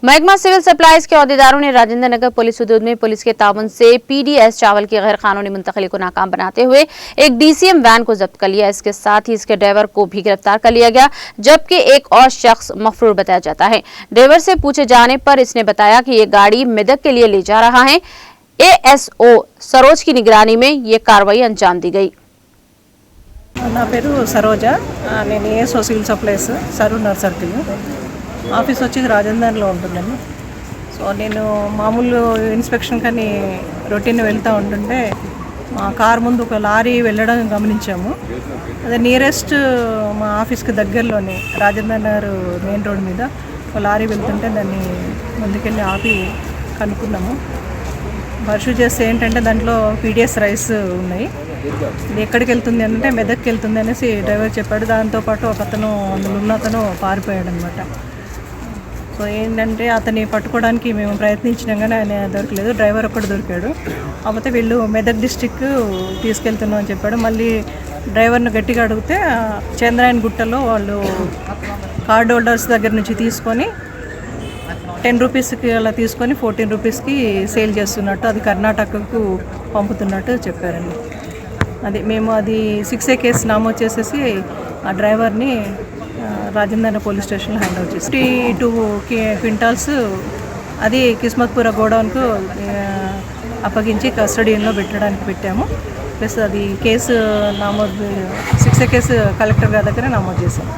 महकमा civil supplies के अहदेदारों ने राजेंद्र नगर पुलिस हदूद में पुलिस के ताउन से पीडीएस चावल की गैर कानूनी मुंतकली को नाकाम बनाते हुए एक डीसीएम वैन को जब्त कर लिया। इसके साथ ही इसके ड्राइवर को भी गिरफ्तार कर लिया गया, जबकि एक और शख्स मफरूर बताया जाता है। ड्राइवर से पूछे जाने पर इसने बताया कि ये गाड़ी मेदक के लिए ले जा रहा है। एएसओ सरोज की निगरानी में ये कार्रवाई अंजाम दी गई। నా పేరు సరోజ, నేను ASO civil supplies Saroornagar circle office వచ్చి రాజేందర్లో ఉంటుందండి. సో నేను మామూలు ఇన్స్పెక్షన్ కానీ రొటీన్ వెళ్తూ ఉంటుంటే మా కార్ ముందు ఒక లారీ వెళ్ళడం గమనించాము. అదే నియరెస్ట్ మా ఆఫీస్కి దగ్గరలోనే రాజేందర్ నగర్ మెయిన్ రోడ్ మీద ఒక లారీ వెళ్తుంటే దాన్ని ముందుకెళ్ళి ఆపి కనుక్కున్నాము. పర్సూ చేస్తే ఏంటంటే దాంట్లో పీడిఎస్ రైస్ ఉన్నాయి. ఇది ఎక్కడికి వెళ్తుంది అంటే మెదక్కి వెళ్తుంది అనేసి డ్రైవర్ చెప్పాడు. దాంతోపాటు ఒక అతను అందులో ఉన్న అతను పారిపోయాడు అనమాట. సో ఏంటంటే అతన్ని పట్టుకోవడానికి మేము ప్రయత్నించినాం కానీ ఆయన దొరకలేదు. డ్రైవర్ ఒక్కడు దొరికాడు. కాకపోతే వీళ్ళు మెదక్ డిస్టిక్ తీసుకెళ్తున్నాం అని చెప్పాడు. మళ్ళీ డ్రైవర్ని గట్టిగా అడిగితే చంద్రాయన్ గుట్టలో వాళ్ళు కార్డ్ హోల్డర్స్ దగ్గర నుంచి తీసుకొని 10 రూపీస్కి అలా తీసుకొని 14 రూపీస్కి సేల్ చేస్తున్నట్టు, అది కర్ణాటకకు పంపుతున్నట్టు చెప్పారండి. అది మేము అది 6A కేసు నమోదు చేసేసి ఆ డ్రైవర్ని రాజేంద్ర పోలీస్ స్టేషన్లో హ్యాండ్ ఓవర్ చేసి 52 క్వింటాల్స్ అది కిస్మత్పుర గోడౌన్కు అప్పగించి కస్టడీలో పెట్టాము. ప్లస్ అది కేసు నమోదు 6A కేసు కలెక్టర్ గారి దగ్గర నమోదు చేసాము.